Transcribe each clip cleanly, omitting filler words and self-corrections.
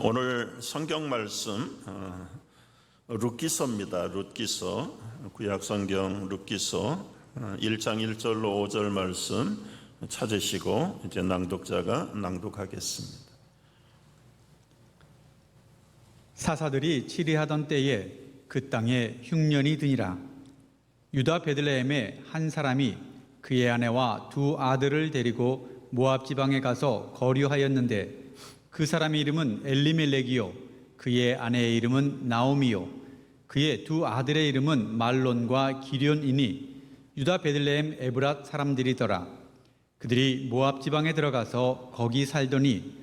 오늘 성경 말씀 룻기서입니다. 룻기서, 구약성경 룻기서 1장 1절로 5절 말씀 찾으시고 이제 낭독자가 낭독하겠습니다. 사사들이 치리하던 때에 그 땅에 흉년이 드니라. 유다 베들레헴에 한 사람이 그의 아내와 두 아들을 데리고 모압 지방에 가서 거류하였는데 그 사람의 이름은 엘리멜렉이요 그의 아내의 이름은 나오미요 그의 두 아들의 이름은 말론과 기련이니 유다 베들레헴 에브랏 사람들이더라. 그들이 모압 지방에 들어가서 거기 살더니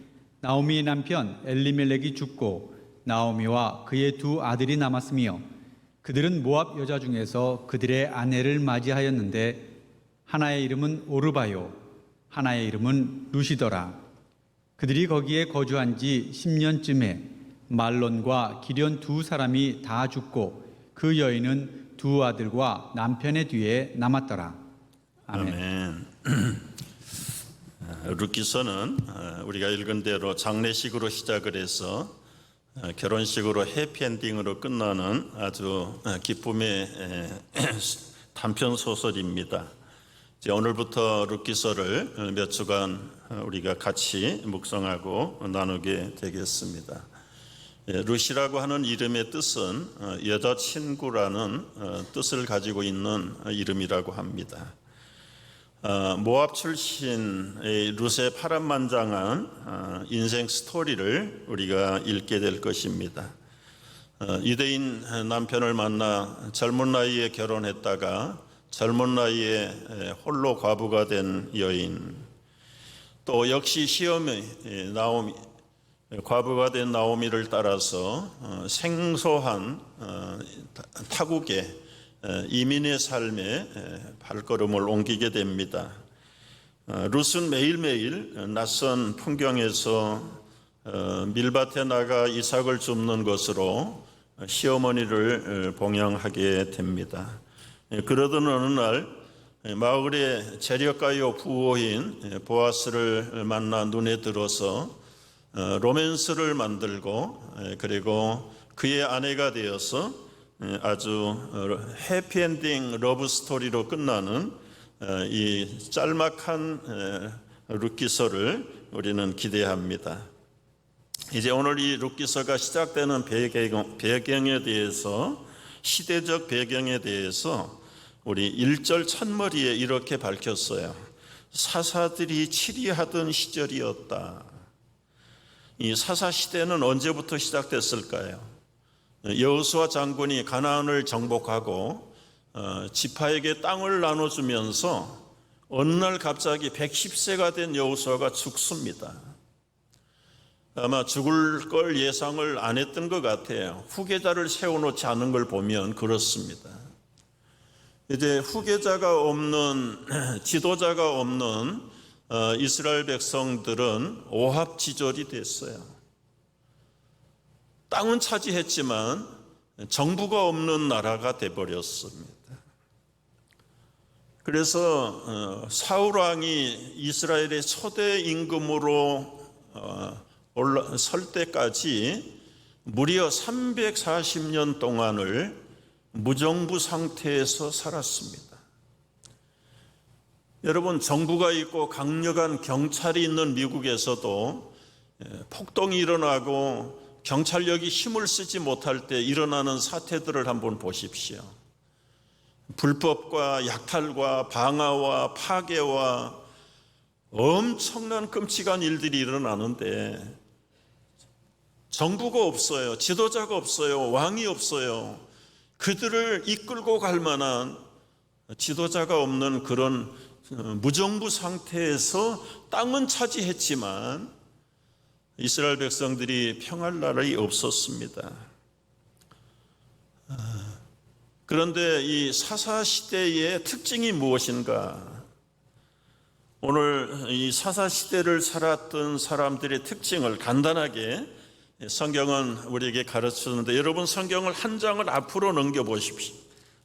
나오미의 남편 엘리멜렉이 죽고 나오미와 그의 두 아들이 남았으며 그들은 모압 여자 중에서 그들의 아내를 맞이하였는데 하나의 이름은 오르바요 하나의 이름은 루시더라. 그들이 거기에 거주한 지 10년쯤에 말론과 기련 두 사람이 다 죽고 그 여인은 두 아들과 남편의 뒤에 남았더라. 아멘. 룻기서는 우리가 읽은 대로 장례식으로 시작을 해서 결혼식으로 해피엔딩으로 끝나는 아주 기쁨의 단편 소설입니다. 오늘부터 룻기서를 몇 주간 우리가 같이 묵상하고 나누게 되겠습니다. 룻이라고 하는 이름의 뜻은 여자친구라는 뜻을 가지고 있는 이름이라고 합니다. 모압 출신의 룻의 파란만장한 인생 스토리를 우리가 읽게 될 것입니다. 유대인 남편을 만나 젊은 나이에 결혼했다가 젊은 나이에 홀로 과부가 된 여인, 또 역시 시험에 나오미, 과부가 된 나오미를 따라서 생소한 타국의 이민의 삶에 발걸음을 옮기게 됩니다. 룻은 매일매일 낯선 풍경에서 밀밭에 나가 이삭을 줍는 것으로 시어머니를 봉양하게 됩니다. 그러던 어느 날 마을의 재력가요 부호인 보아스를 만나 눈에 들어서 로맨스를 만들고 그리고 그의 아내가 되어서 아주 해피엔딩 러브 스토리로 끝나는 이 짤막한 룻기서를 우리는 기대합니다. 이제 오늘 이 룻기서가 시작되는 배경에 대해서, 시대적 배경에 대해서 우리 1절 첫머리에 이렇게 밝혔어요. 사사들이 치리하던 시절이었다. 이 사사 시대는 언제부터 시작됐을까요? 여호수아 장군이 가나안을 정복하고 지파에게 땅을 나눠주면서 어느 날 갑자기 110세가 된 여호수아가 죽습니다. 아마 죽을 걸 예상을 안 했던 것 같아요. 후계자를 세워놓지 않은 걸 보면 그렇습니다. 이제 후계자가 없는, 지도자가 없는 이스라엘 백성들은 오합지졸이 됐어요. 땅은 차지했지만 정부가 없는 나라가 돼버렸습니다. 그래서 사울 왕이 이스라엘의 초대 임금으로 설 때까지 무려 340년 동안을 무정부 상태에서 살았습니다. 여러분, 정부가 있고 강력한 경찰이 있는 미국에서도 폭동이 일어나고 경찰력이 힘을 쓰지 못할 때 일어나는 사태들을 한번 보십시오. 불법과 약탈과 방화와 파괴와 엄청난 끔찍한 일들이 일어나는데 정부가 없어요. 지도자가 없어요. 왕이 없어요. 그들을 이끌고 갈 만한 지도자가 없는 그런 무정부 상태에서 땅은 차지했지만 이스라엘 백성들이 평할 날이 없었습니다. 그런데 이 사사시대의 특징이 무엇인가? 오늘 이 사사시대를 살았던 사람들의 특징을 간단하게 성경은 우리에게 가르치는데, 여러분 성경을 한 장을 앞으로 넘겨보십시오.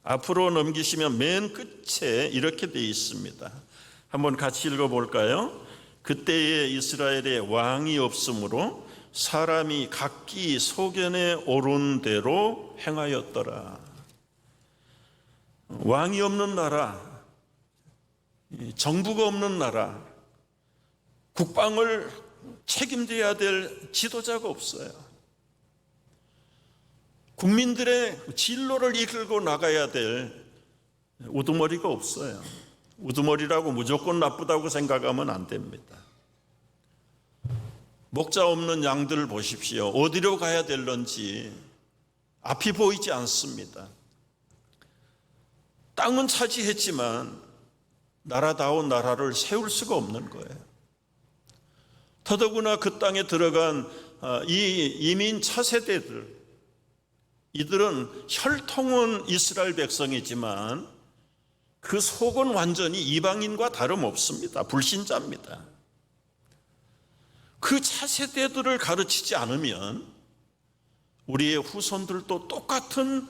앞으로 넘기시면 맨 끝에 이렇게 되어 있습니다. 한번 같이 읽어볼까요? 그때에 이스라엘에 왕이 없으므로 사람이 각기 소견에 오른 대로 행하였더라. 왕이 없는 나라, 정부가 없는 나라, 국방을 책임져야 될 지도자가 없어요. 국민들의 진로를 이끌고 나가야 될 우두머리가 없어요. 우두머리라고 무조건 나쁘다고 생각하면 안 됩니다. 목자 없는 양들을 보십시오. 어디로 가야 될런지 앞이 보이지 않습니다. 땅은 차지했지만 나라다운 나라를 세울 수가 없는 거예요. 더더구나 그 땅에 들어간 이 이민 차세대들, 이들은 혈통은 이스라엘 백성이지만 그 속은 완전히 이방인과 다름없습니다. 불신자입니다. 그 차세대들을 가르치지 않으면 우리의 후손들도 똑같은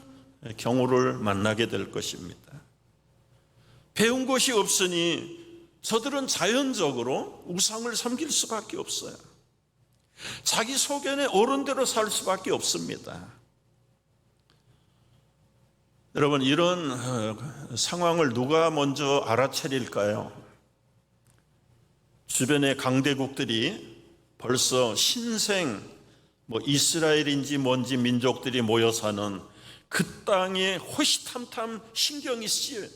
경우를 만나게 될 것입니다. 배운 것이 없으니 저들은 자연적으로 우상을 섬길 수밖에 없어요. 자기 소견에 옳은 대로 살 수밖에 없습니다. 여러분, 이런 상황을 누가 먼저 알아차릴까요? 주변의 강대국들이 벌써 신생 이스라엘인지 뭔지 민족들이 모여 사는 그 땅에 호시탐탐 신경이 쓰여요.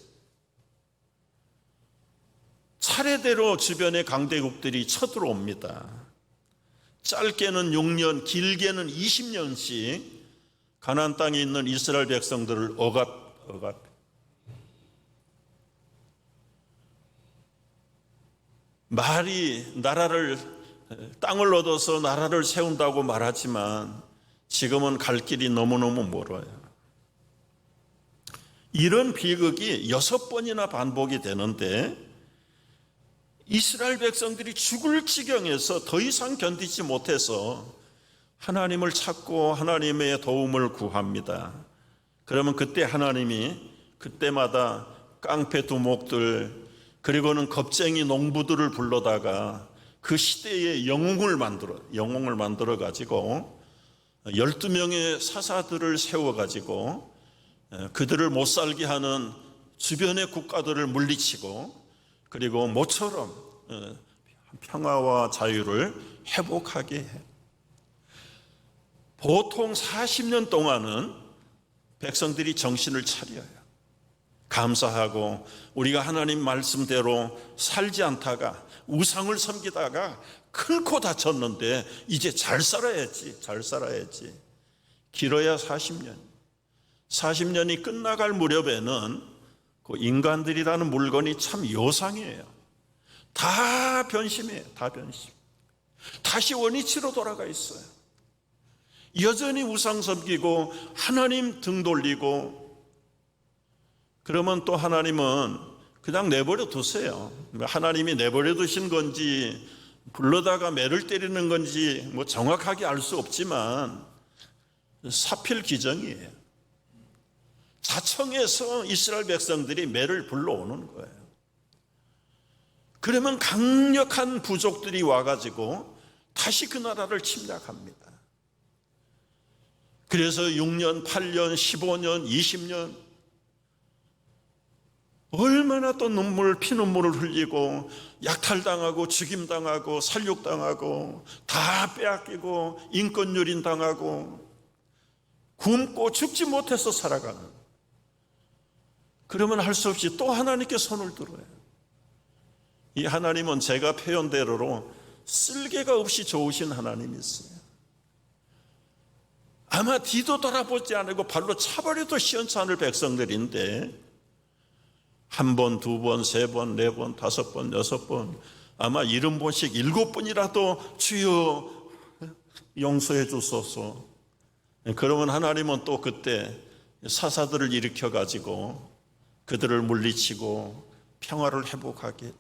차례대로 주변의 강대국들이 쳐들어옵니다. 짧게는 6년, 길게는 20년씩 가나안 땅에 있는 이스라엘 백성들을 억압. 말이 땅을 얻어서 나라를 세운다고 말하지만 지금은 갈 길이 너무너무 멀어요. 이런 비극이 6번이나 반복이 되는데 이스라엘 백성들이 죽을 지경에서 더 이상 견디지 못해서 하나님을 찾고 하나님의 도움을 구합니다. 그러면 그때 하나님이 그때마다 깡패 두목들 그리고는 겁쟁이 농부들을 불러다가 그 시대의 영웅을 만들어 가지고 12명의 사사들을 세워 가지고 그들을 못 살게 하는 주변의 국가들을 물리치고 그리고 모처럼 평화와 자유를 회복하게 해요. 보통 40년 동안은 백성들이 정신을 차려요. 감사하고 우리가 하나님 말씀대로 살지 않다가 우상을 섬기다가 클고 다쳤는데 이제 잘 살아야지. 길어야 40년. 40년이 끝나갈 무렵에는 그 인간들이라는 물건이 참 요상해요. 다 변심해요. 다 변심. 다시 원위치로 돌아가 있어요. 여전히 우상 섬기고 하나님 등 돌리고 그러면 또 하나님은 그냥 내버려 두세요. 하나님이 내버려 두신 건지 불러다가 매를 때리는 건지 정확하게 알 수 없지만 사필기정이에요. 자청해서 이스라엘 백성들이 매를 불러오는 거예요. 그러면 강력한 부족들이 와가지고 다시 그 나라를 침략합니다. 그래서 6년, 8년, 15년, 20년 얼마나 또 피눈물을 흘리고 약탈당하고 죽임당하고 살육당하고 다 빼앗기고 인권유린당하고 굶고 죽지 못해서 살아가는. 그러면 할 수 없이 또 하나님께 손을 들어요. 이 하나님은 제가 표현대로 쓸개가 없이 좋으신 하나님이었어요. 아마 뒤도 돌아보지 않고 발로 차버려도 시원찮을 백성들인데 한 번, 두 번, 세 번, 네 번, 다섯 번, 여섯 번 아마 70번씩 7번이라도 주여 용서해 주소서. 그러면 하나님은 또 그때 사사들을 일으켜 가지고 그들을 물리치고 평화를 회복하게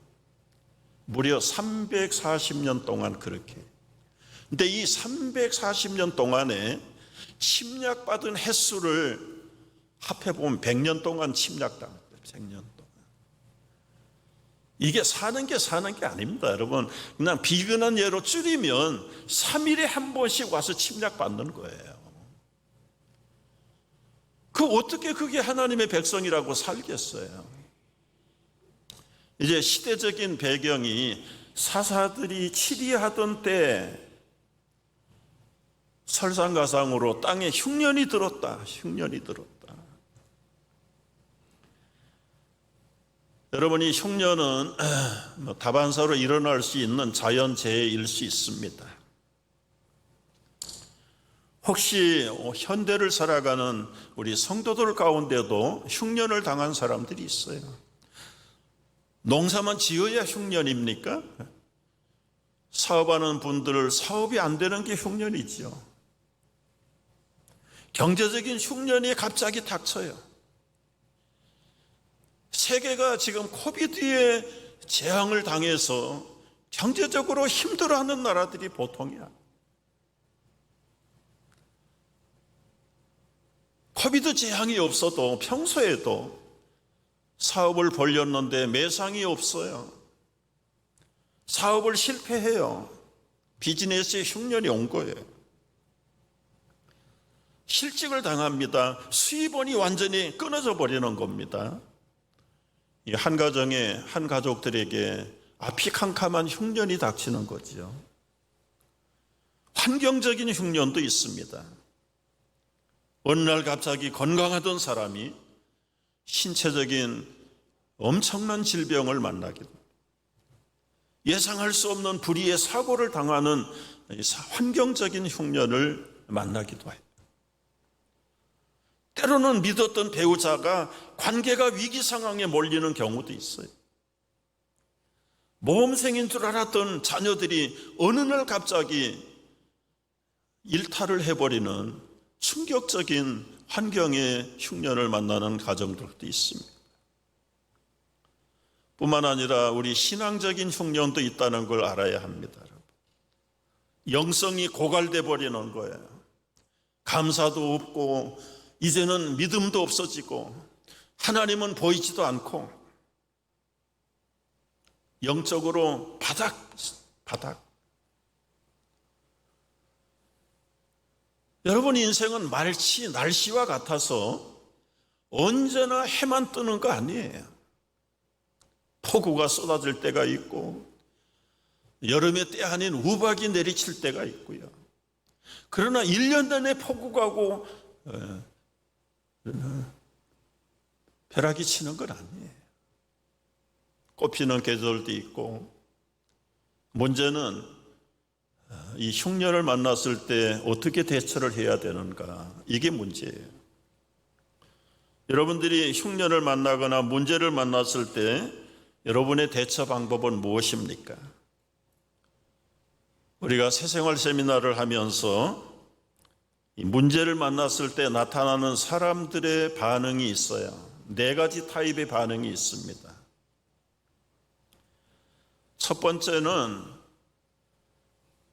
무려 340년 동안 그렇게. 근데 이 340년 동안에 침략받은 횟수를 합해보면 100년 동안 침략당했어요. 100년 동안. 이게 사는 게 아닙니다. 여러분, 그냥 비근한 예로 줄이면 3일에 한 번씩 와서 침략받는 거예요. 어떻게 그게 하나님의 백성이라고 살겠어요? 이제 시대적인 배경이 사사들이 치리하던 때 설상가상으로 땅에 흉년이 들었다. 여러분이 흉년은 다반사로 일어날 수 있는 자연재해일 수 있습니다. 혹시 현대를 살아가는 우리 성도들 가운데도 흉년을 당한 사람들이 있어요. 농사만 지어야 흉년입니까? 사업하는 분들 사업이 안 되는 게 흉년이죠. 경제적인 흉년이 갑자기 닥쳐요. 세계가 지금 코비드의 재앙을 당해서 경제적으로 힘들어하는 나라들이 보통이야. 코비드 재앙이 없어도 평소에도 사업을 벌렸는데 매상이 없어요. 사업을 실패해요. 비즈니스에 흉년이 온 거예요. 실직을 당합니다. 수입원이 완전히 끊어져 버리는 겁니다. 이 한 가정에 한 가족들에게 앞이 캄캄한 흉년이 닥치는 거죠. 환경적인 흉년도 있습니다. 어느 날 갑자기 건강하던 사람이 신체적인 엄청난 질병을 만나게 됩니다. 예상할 수 없는 불의의 사고를 당하는 환경적인 흉년을 만나기도 해요. 때로는 믿었던 배우자가 관계가 위기 상황에 몰리는 경우도 있어요. 모범생인 줄 알았던 자녀들이 어느 날 갑자기 일탈을 해버리는 충격적인 환경의 흉년을 만나는 가정들도 있습니다. 뿐만 아니라 우리 신앙적인 흉년도 있다는 걸 알아야 합니다. 영성이 고갈돼 버리는 거예요. 감사도 없고 이제는 믿음도 없어지고 하나님은 보이지도 않고 영적으로 바닥. 여러분 인생은 날씨와 같아서 언제나 해만 뜨는 거 아니에요. 폭우가 쏟아질 때가 있고 여름의 때 아닌 우박이 내리칠 때가 있고요. 그러나 1년 내내 폭우가 오고 벼락이 치는 건 아니에요. 꽃피는 계절도 있고 문제는 이 흉년을 만났을 때 어떻게 대처를 해야 되는가, 이게 문제예요. 여러분들이 흉년을 만나거나 문제를 만났을 때 여러분의 대처 방법은 무엇입니까? 우리가 새생활 세미나를 하면서 이 문제를 만났을 때 나타나는 사람들의 반응이 있어요. 4가지 타입의 반응이 있습니다. 첫 번째는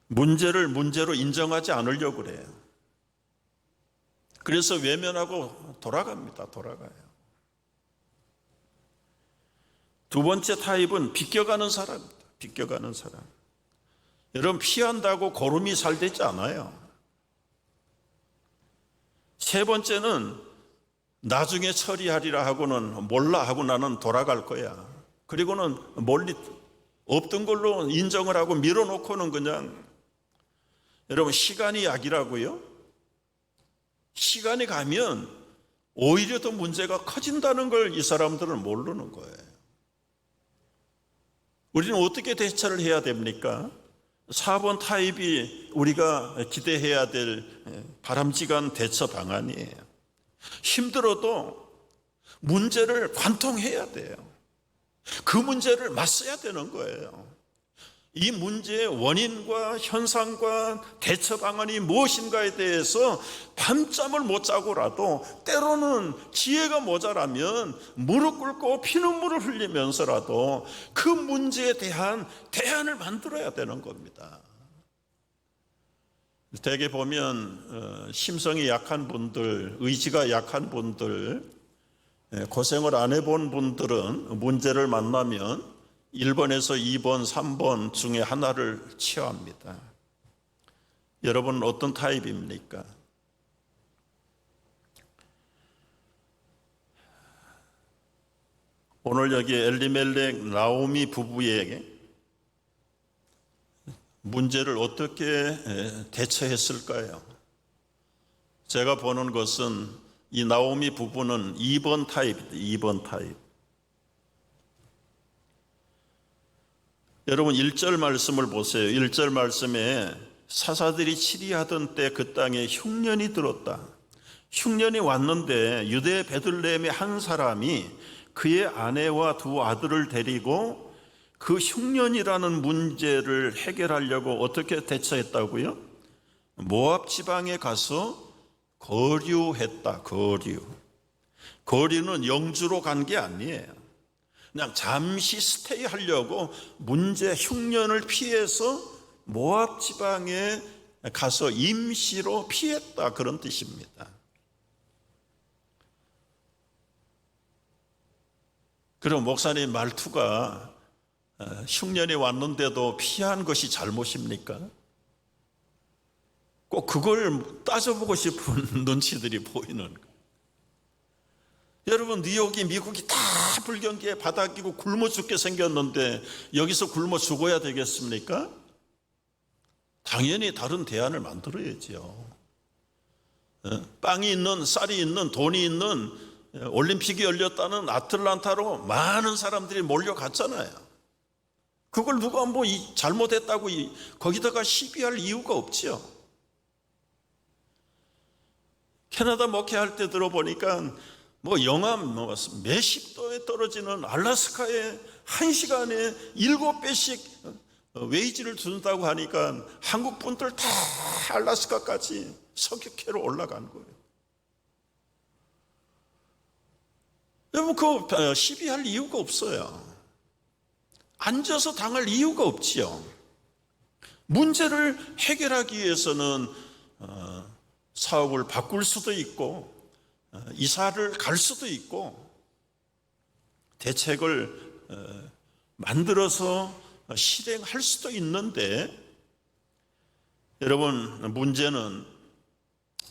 문제를 문제로 인정하지 않으려고 그래요. 그래서 외면하고 돌아가요. 두 번째 타입은 비껴가는 사람입니다. 여러분, 피한다고 고름이 잘 되지 않아요. 세 번째는 나중에 처리하리라 하고는 몰라 하고 나는 돌아갈 거야. 그리고는 멀리 없던 걸로 인정을 하고 밀어놓고는 그냥, 여러분, 시간이 약이라고요? 시간이 가면 오히려 더 문제가 커진다는 걸 이 사람들은 모르는 거예요. 우리는 어떻게 대처를 해야 됩니까? 4번 타입이 우리가 기대해야 될 바람직한 대처 방안이에요. 힘들어도 문제를 관통해야 돼요. 그 문제를 맞서야 되는 거예요. 이 문제의 원인과 현상과 대처 방안이 무엇인가에 대해서 밤잠을 못 자고라도, 때로는 지혜가 모자라면 무릎 꿇고 피눈물을 흘리면서라도 그 문제에 대한 대안을 만들어야 되는 겁니다. 대개 보면 심성이 약한 분들, 의지가 약한 분들, 고생을 안 해본 분들은 문제를 만나면 1번에서 2번, 3번 중에 하나를 취합니다. 여러분은 어떤 타입입니까? 오늘 여기 엘리멜렉 나오미 부부에게 문제를 어떻게 대처했을까요? 제가 보는 것은 이 나오미 부부는 2번 타입입니다. 2번 타입. 여러분 1절 말씀을 보세요. 1절 말씀에 사사들이 치리하던 때 그 땅에 흉년이 들었다. 흉년이 왔는데 유대 베들레헴의 한 사람이 그의 아내와 두 아들을 데리고 그 흉년이라는 문제를 해결하려고 어떻게 대처했다고요? 모압 지방에 가서 거류했다. 거류는 영주로 간 게 아니에요. 그냥 잠시 스테이 하려고 문제 흉년을 피해서 모압 지방에 가서 임시로 피했다, 그런 뜻입니다. 그럼 목사님 말투가 흉년이 왔는데도 피한 것이 잘못입니까? 꼭 그걸 따져보고 싶은 눈치들이 보이는 거예요. 여러분, 뉴욕이 미국이 다 불경기에 바닥이고 굶어 죽게 생겼는데 여기서 굶어 죽어야 되겠습니까? 당연히 다른 대안을 만들어야죠. 빵이 있는, 쌀이 있는, 돈이 있는 올림픽이 열렸다는 아틀란타로 많은 사람들이 몰려갔잖아요. 그걸 누가 뭐 잘못했다고 거기다가 시비할 이유가 없죠. 캐나다 목회할 때 들어보니까 뭐 영하 몇십 도에 떨어지는 알래스카에 1시간에 7배씩 웨이지를 준다고 하니까 한국 분들 다 알래스카까지 석유캐로 올라간 거예요. 여러분, 그 시비할 이유가 없어요. 앉아서 당할 이유가 없지요. 문제를 해결하기 위해서는 사업을 바꿀 수도 있고 이사를 갈 수도 있고 대책을 만들어서 실행할 수도 있는데, 여러분, 문제는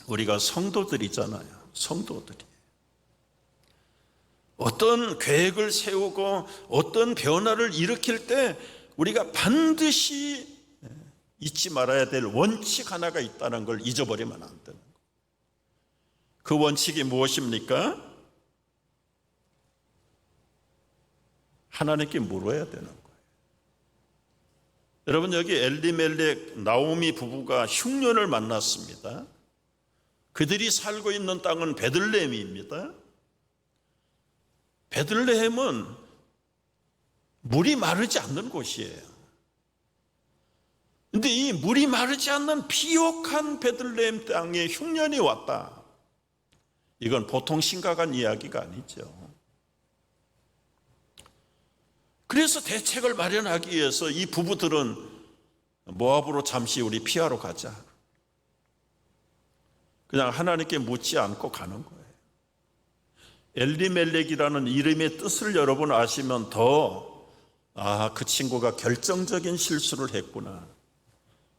우리가 성도들이잖아요. 성도들이 어떤 계획을 세우고 어떤 변화를 일으킬 때 우리가 반드시 잊지 말아야 될 원칙 하나가 있다는 걸 잊어버리면 안 되는 거예요. 그 원칙이 무엇입니까? 하나님께 물어야 되는 거예요. 여러분, 여기 엘리멜렉 나오미 부부가 흉년을 만났습니다. 그들이 살고 있는 땅은 베들레헴입니다. 베들레헴은 물이 마르지 않는 곳이에요. 그런데 이 물이 마르지 않는 비옥한 베들레헴 땅에 흉년이 왔다. 이건 보통 심각한 이야기가 아니죠. 그래서 대책을 마련하기 위해서 이 부부들은 모압으로 잠시 우리 피하러 가자. 그냥 하나님께 묻지 않고 가는 거예요. 엘리멜렉이라는 이름의 뜻을 여러분 아시면 그 친구가 결정적인 실수를 했구나.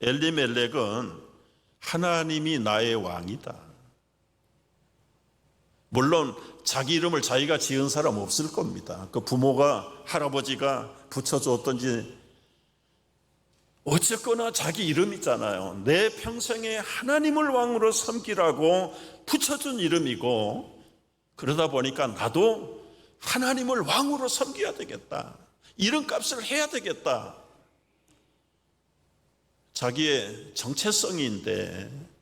엘리멜렉은 하나님이 나의 왕이다. 물론 자기 이름을 자기가 지은 사람 없을 겁니다. 그 부모가, 할아버지가 붙여줬던지 어쨌거나 자기 이름이잖아요. 내 평생에 하나님을 왕으로 섬기라고 붙여준 이름이고, 그러다 보니까 나도 하나님을 왕으로 섬겨야 되겠다. 이름값을 해야 되겠다. 자기의 정체성인데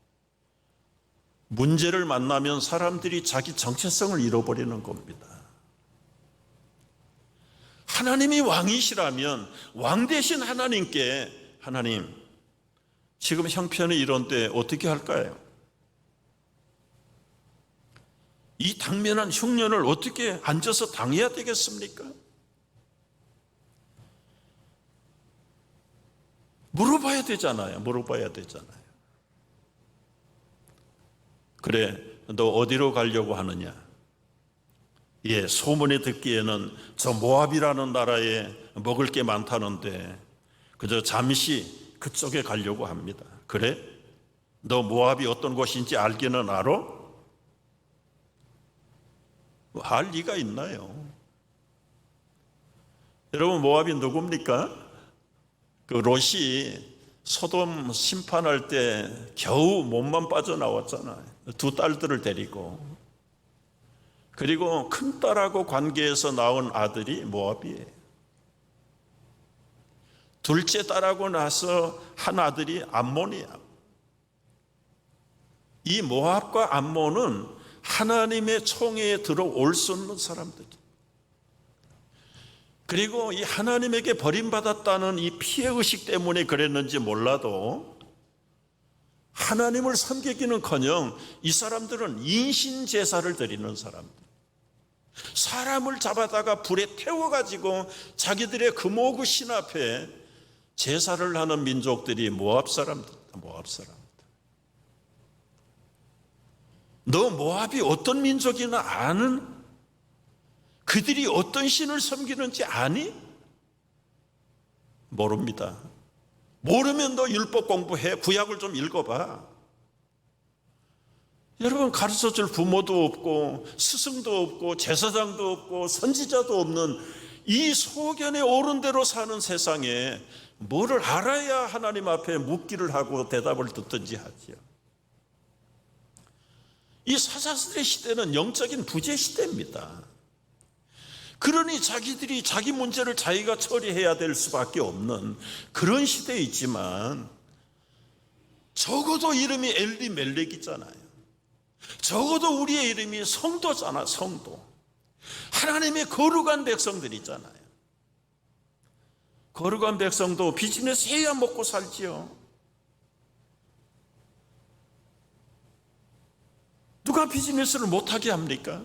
문제를 만나면 사람들이 자기 정체성을 잃어버리는 겁니다. 하나님이 왕이시라면 왕 대신 하나님께, 하나님, 지금 형편이 이런데 어떻게 할까요? 이 당면한 흉년을 어떻게 앉아서 당해야 되겠습니까? 물어봐야 되잖아요. 그래, 너 어디로 가려고 하느냐? 예, 소문에 듣기에는 저 모압이라는 나라에 먹을 게 많다는데 그저 잠시 그쪽에 가려고 합니다. 그래? 너 모압이 어떤 곳인지 알기는 알아? 알 리가 있나요? 여러분, 모압이 누굽니까? 그 롯이 소돔 심판할 때 겨우 몸만 빠져나왔잖아요. 두 딸들을 데리고. 그리고 큰 딸하고 관계에서 나온 아들이 모압이에요. 둘째 딸하고 나서 한 아들이 암몬이야. 이 모압과 암몬은 하나님의 총회에 들어올 수 없는 사람들. 그리고 이 하나님에게 버림받았다는 이 피해의식 때문에 그랬는지 몰라도 하나님을 섬기기는커녕 이 사람들은 인신제사를 드리는 사람들. 사람을 잡아다가 불에 태워가지고 자기들의 금오구 신 앞에 제사를 하는 민족들이 모압 사람들. 너 모압이 어떤 민족이나 아는? 그들이 어떤 신을 섬기는지 아니? 모릅니다. 모르면 너 율법 공부해. 구약을 좀 읽어봐. 여러분, 가르쳐줄 부모도 없고 스승도 없고 제사장도 없고 선지자도 없는 이 소견에 옳은 대로 사는 세상에 뭐를 알아야 하나님 앞에 묻기를 하고 대답을 듣든지 하지요. 이 사사들의 시대는 영적인 부재 시대입니다. 그러니 자기들이 자기 문제를 자기가 처리해야 될 수밖에 없는 그런 시대에 있지만 적어도 이름이 엘리멜렉이잖아요. 적어도 우리의 이름이 성도잖아. 성도. 하나님의 거룩한 백성들이잖아요. 거룩한 백성도 비즈니스 해야 먹고 살지요. 누가 비즈니스를 못하게 합니까?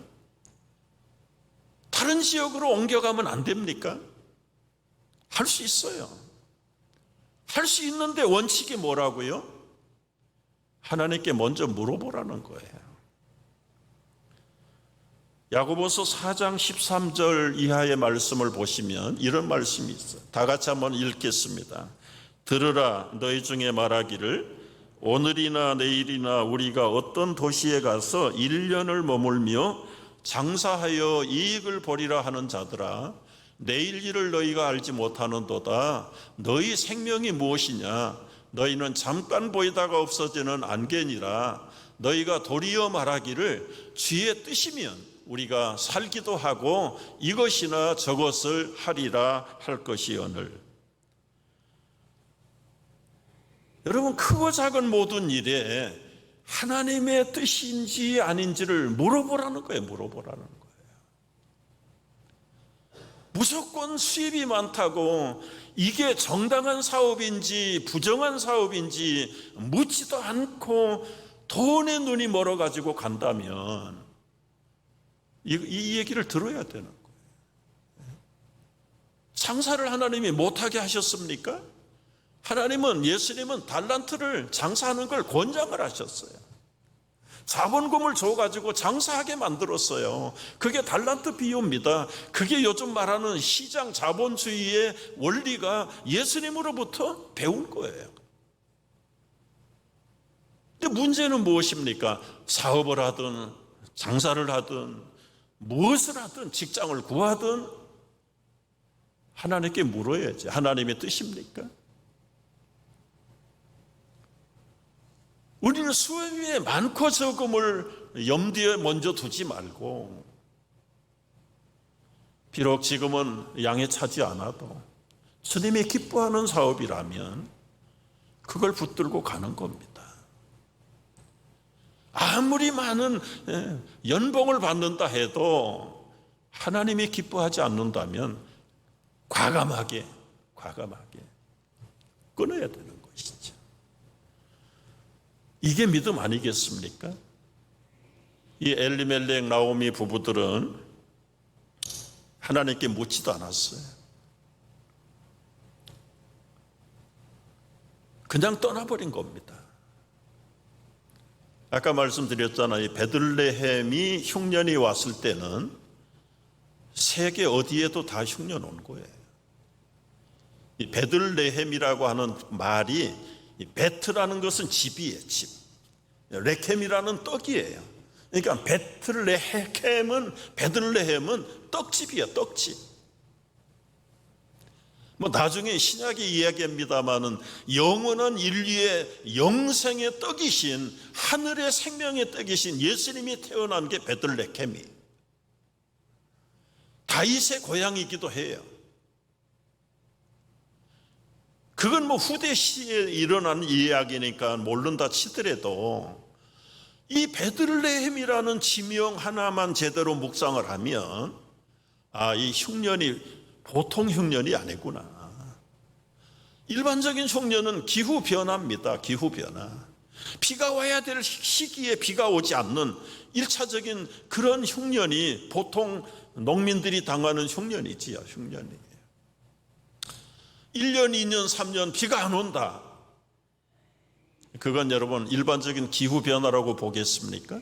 다른 지역으로 옮겨가면 안 됩니까? 할 수 있어요. 할 수 있는데 원칙이 뭐라고요? 하나님께 먼저 물어보라는 거예요. 야고보서 4장 13절 이하의 말씀을 보시면 이런 말씀이 있어요. 다 같이 한번 읽겠습니다. 들으라, 너희 중에 말하기를 오늘이나 내일이나 우리가 어떤 도시에 가서 1년을 머물며 장사하여 이익을 보리라 하는 자들아, 내일 일을 너희가 알지 못하는도다. 너희 생명이 무엇이냐? 너희는 잠깐 보이다가 없어지는 안개니라. 너희가 도리어 말하기를 주의 뜻이면 우리가 살기도 하고 이것이나 저것을 하리라 할 것이오늘. 여러분, 크고 작은 모든 일에 하나님의 뜻인지 아닌지를 물어보라는 거예요. 물어보라는 거예요. 무조건 수입이 많다고 이게 정당한 사업인지 부정한 사업인지 묻지도 않고 돈에 눈이 멀어가지고 간다면 이 얘기를 들어야 되는 거예요. 장사를 하나님이 못하게 하셨습니까? 하나님은, 예수님은 달란트를 장사하는 걸 권장을 하셨어요. 자본금을 줘가지고 장사하게 만들었어요. 그게 달란트 비유입니다. 그게 요즘 말하는 시장 자본주의의 원리가 예수님으로부터 배운 거예요. 근데 문제는 무엇입니까? 사업을 하든 장사를 하든 무엇을 하든 직장을 구하든 하나님께 물어야지. 하나님의 뜻입니까? 우리는 수입이 많고 적음을 염두에 먼저 두지 말고, 비록 지금은 양에 차지 않아도 주님이 기뻐하는 사업이라면 그걸 붙들고 가는 겁니다. 아무리 많은 연봉을 받는다 해도 하나님이 기뻐하지 않는다면 과감하게 끊어야 되는 것이죠. 이게 믿음 아니겠습니까? 이 엘리멜렉 나오미 부부들은 하나님께 묻지도 않았어요. 그냥 떠나버린 겁니다. 아까 말씀드렸잖아요. 베들레헴이 흉년이 왔을 때는 세계 어디에도 다 흉년 온 거예요. 이 베들레헴이라고 하는 말이, 이 베트라는 것은 집이에요, 집. 레켐이라는 떡이에요. 그러니까 베들레헴은 떡집이에요, 떡집. 뭐 나중에 신약의 이야기입니다마는 영원한 인류의 영생의 떡이신, 하늘의 생명의 떡이신 예수님이 태어난 게 베들레헴이, 다윗의 고향이기도 해요. 그건 뭐 후대 시에 일어난 이야기니까 모른다 치더라도 이 베들레헴이라는 지명 하나만 제대로 묵상을 하면, 이 흉년이 보통 흉년이 아니구나. 일반적인 흉년은 기후 변화입니다. 기후 변화. 비가 와야 될 시기에 비가 오지 않는 1차적인 그런 흉년이 보통 농민들이 당하는 흉년이지요. 흉년이. 1년, 2년, 3년 비가 안 온다. 그건 여러분 일반적인 기후 변화라고 보겠습니까?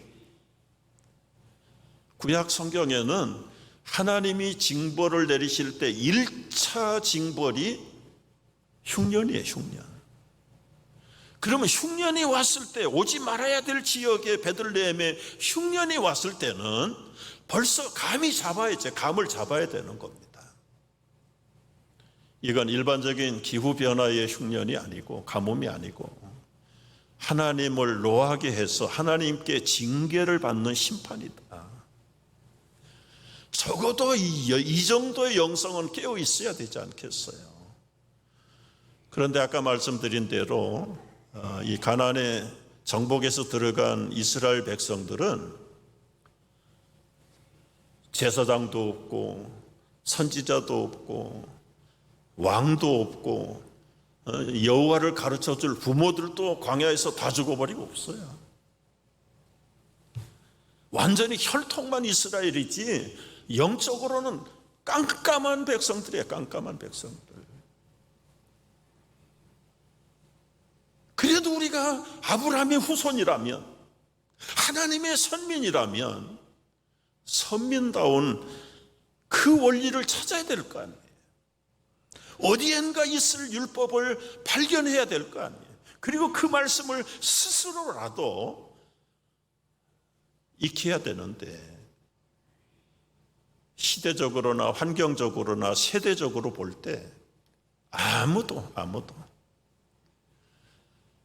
구약 성경에는 하나님이 징벌을 내리실 때 1차 징벌이 흉년이에요, 흉년. 그러면 흉년이 왔을 때, 오지 말아야 될 지역에 베들레헴에 흉년이 왔을 때는 벌써 감을 잡아야 되는 겁니다. 이건 일반적인 기후 변화의 흉년이 아니고, 가뭄이 아니고, 하나님을 노하게 해서 하나님께 징계를 받는 심판이다. 적어도 이 정도의 영성은 깨어 있어야 되지 않겠어요? 그런데 아까 말씀드린 대로 이 가나안의 정복에서 들어간 이스라엘 백성들은 제사장도 없고 선지자도 없고 왕도 없고 여호와를 가르쳐줄 부모들도 광야에서 다 죽어버리고 없어요. 완전히 혈통만 이스라엘이지 영적으로는 깜깜한 백성들이에요. 깜깜한 백성들. 그래도 우리가 아브라함의 후손이라면, 하나님의 선민이라면 선민다운 그 원리를 찾아야 될 거 아니에요. 어디엔가 있을 율법을 발견해야 될 거 아니에요. 그리고 그 말씀을 스스로라도 익혀야 되는데, 시대적으로나 환경적으로나 세대적으로 볼 때 아무도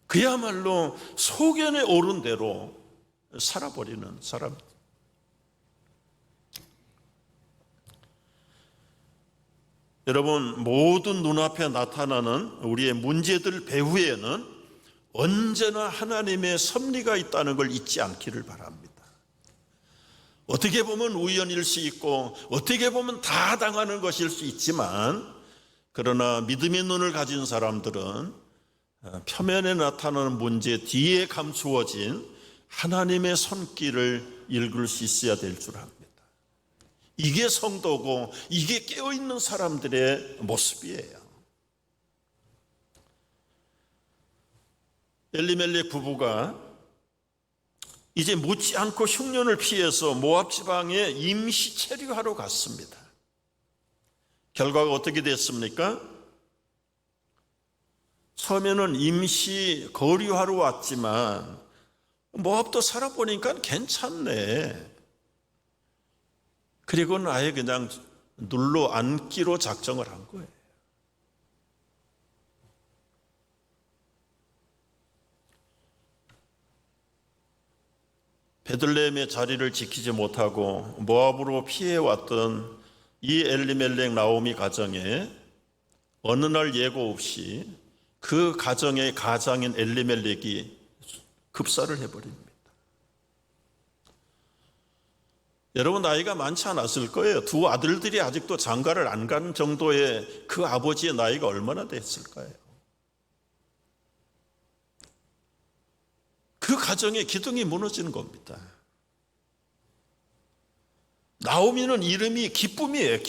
그야말로 소견에 오른 대로 살아버리는 사람. 여러분, 모든 눈앞에 나타나는 우리의 문제들 배후에는 언제나 하나님의 섭리가 있다는 걸 잊지 않기를 바랍니다. 어떻게 보면 우연일 수 있고 어떻게 보면 다 당하는 것일 수 있지만, 그러나 믿음의 눈을 가진 사람들은 표면에 나타나는 문제 뒤에 감추어진 하나님의 손길을 읽을 수 있어야 될 줄 압니다. 이게 성도고 이게 깨어있는 사람들의 모습이에요. 엘리멜렉 부부가 이제 묻지 않고 흉년을 피해서 모압 지방에 임시 체류하러 갔습니다. 결과가 어떻게 됐습니까? 처음에는 임시 거류하러 왔지만 모압도 살아보니까 괜찮네. 그리고는 아예 그냥 눌러 앉기로 작정을 한 거예요. 베들레헴의 자리를 지키지 못하고 모압으로 피해왔던 이 엘리멜렉 나오미 가정에 어느 날 예고 없이 그 가정의 가장인 엘리멜렉이 급사를 해버립니다. 여러분, 나이가 많지 않았을 거예요. 두 아들들이 아직도 장가를 안 간 정도의 그 아버지의 나이가 얼마나 됐을까요? 그 가정의 기둥이 무너지는 겁니다. 나오미는 이름이 기쁨이에요.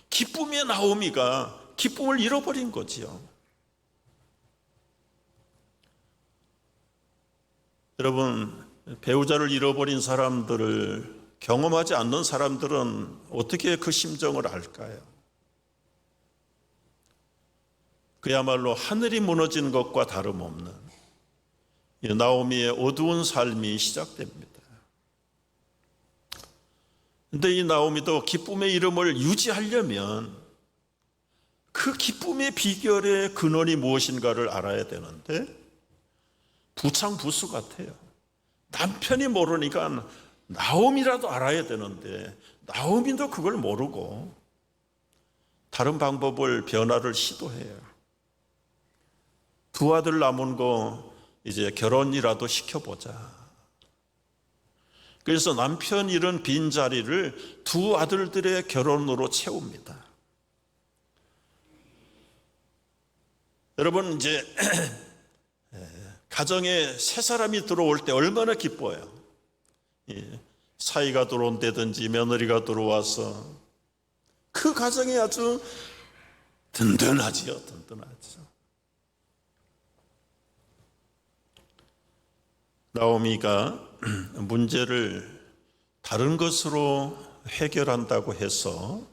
기쁨의 나오미가 기쁨을 잃어버린 거지요. 여러분, 배우자를 잃어버린 사람들을 경험하지 않는 사람들은 어떻게 그 심정을 알까요? 그야말로 하늘이 무너진 것과 다름없는 이 나오미의 어두운 삶이 시작됩니다. 그런데 이 나오미도 기쁨의 이름을 유지하려면 그 기쁨의 비결의 근원이 무엇인가를 알아야 되는데 부창부수 같아요. 남편이 모르니까 나오미라도 알아야 되는데 나오미도 그걸 모르고 다른 방법을 변화를 시도해요. 두 아들 남은 거 이제 결혼이라도 시켜보자. 그래서 남편 잃은 빈자리를 두 아들들의 결혼으로 채웁니다. 여러분, 이제 가정에 새 사람이 들어올 때 얼마나 기뻐요. 사위가 들어온다든지 며느리가 들어와서 그 가정이 아주 든든하지요. 든든하죠. 나오미가 문제를 다른 것으로 해결한다고 해서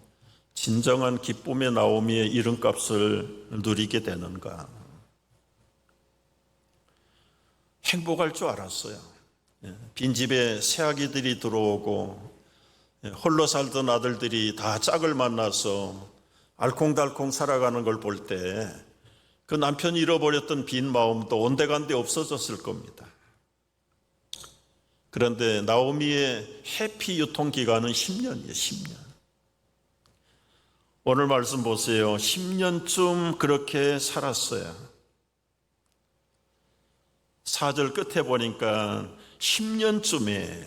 진정한 기쁨의 나오미의 이름값을 누리게 되는가? 행복할 줄 알았어요. 빈집에 새아기들이 들어오고 홀로 살던 아들들이 다 짝을 만나서 알콩달콩 살아가는 걸 볼 때 그 남편이 잃어버렸던 빈 마음도 온데간데 없어졌을 겁니다. 그런데 나오미의 해피 유통기간은 10년이에요. 10년. 오늘 말씀 보세요. 10년쯤 그렇게 살았어요. 4절 끝에 보니까 10년쯤에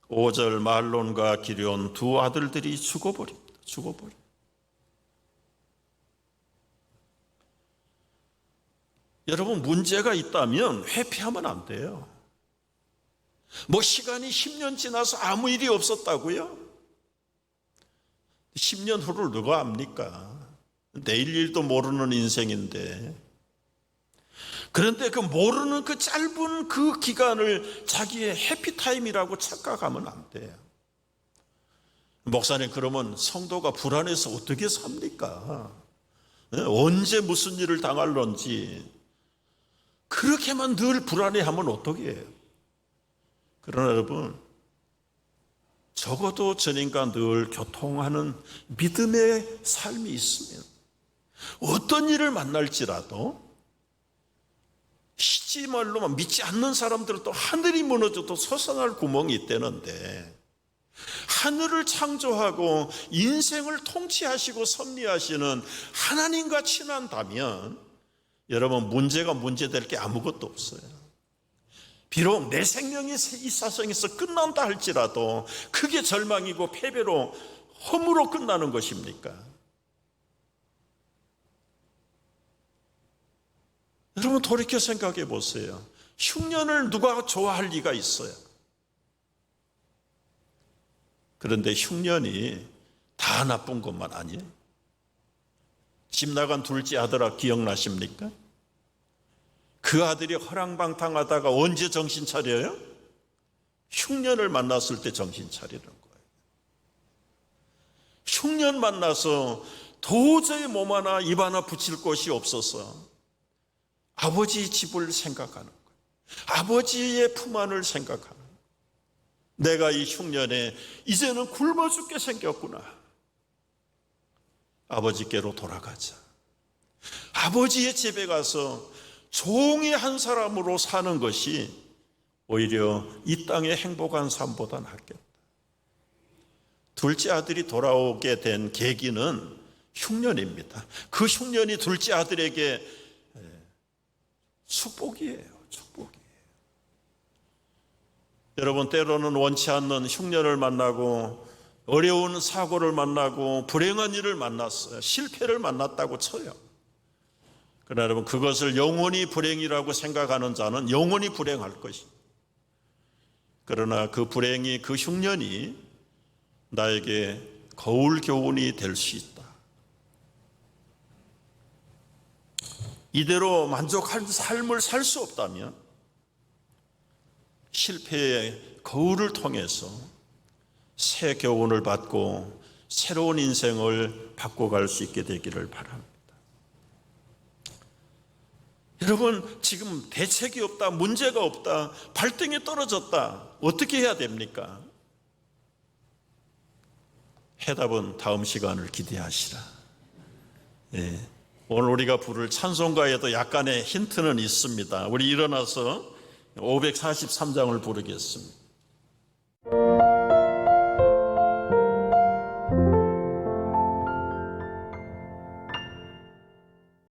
5절 말론과 기럨 두 아들들이 죽어버립니다. 죽어버려. 여러분, 문제가 있다면 회피하면 안 돼요. 뭐 시간이 10년 지나서 아무 일이 없었다고요? 10년 후를 누가 압니까? 내일 일도 모르는 인생인데. 그런데 그 모르는 그 짧은 그 기간을 자기의 해피타임이라고 착각하면 안 돼요. 목사님, 그러면 성도가 불안해서 어떻게 삽니까? 언제 무슨 일을 당할런지 그렇게만 늘 불안해하면 어떻게 해요? 그러나 여러분, 적어도 저님과 늘 교통하는 믿음의 삶이 있으면 어떤 일을 만날지라도 시지 말로만 믿지 않는 사람들은 또 하늘이 무너져도 솟아날 구멍이 있다는데, 하늘을 창조하고 인생을 통치하시고 섭리하시는 하나님과 친한다면 여러분, 문제가 문제될 게 아무것도 없어요. 비록 내 생명이 이 세상에서 끝난다 할지라도 그게 절망이고 패배로 허무로 끝나는 것입니까? 여러분, 돌이켜 생각해 보세요. 흉년을 누가 좋아할 리가 있어요? 그런데 흉년이 다 나쁜 것만 아니에요. 집 나간 둘째 아들아 기억나십니까? 그 아들이 허랑방탕하다가 언제 정신 차려요? 흉년을 만났을 때 정신 차리는 거예요. 흉년 만나서 도저히 몸 하나 입 하나 붙일 곳이 없어서 아버지 집을 생각하는 거예요. 아버지의 품 안을 생각하는 거예요. 내가 이 흉년에 이제는 굶어 죽게 생겼구나. 아버지께로 돌아가자. 아버지의 집에 가서 종의 한 사람으로 사는 것이 오히려 이 땅의 행복한 삶보다 낫겠다. 둘째 아들이 돌아오게 된 계기는 흉년입니다. 그 흉년이 둘째 아들에게 축복이에요. 축복이에요. 여러분, 때로는 원치 않는 흉년을 만나고 어려운 사고를 만나고 불행한 일을 만났어요. 실패를 만났다고 쳐요. 그러나 여러분, 그것을 영원히 불행이라고 생각하는 자는 영원히 불행할 것입니다. 그러나 그 불행이, 그 흉년이 나에게 거울 교훈이 될 수 있다. 이대로 만족한 삶을 살 수 없다면 실패의 거울을 통해서 새 교훈을 받고 새로운 인생을 바꿔갈 수 있게 되기를 바랍니다. 여러분, 지금 대책이 없다, 문제가 없다, 발등에 떨어졌다, 어떻게 해야 됩니까? 해답은 다음 시간을 기대하시라. 예. 오늘 우리가 부를 찬송가에도 약간의 힌트는 있습니다. 우리 일어나서 543장을 부르겠습니다.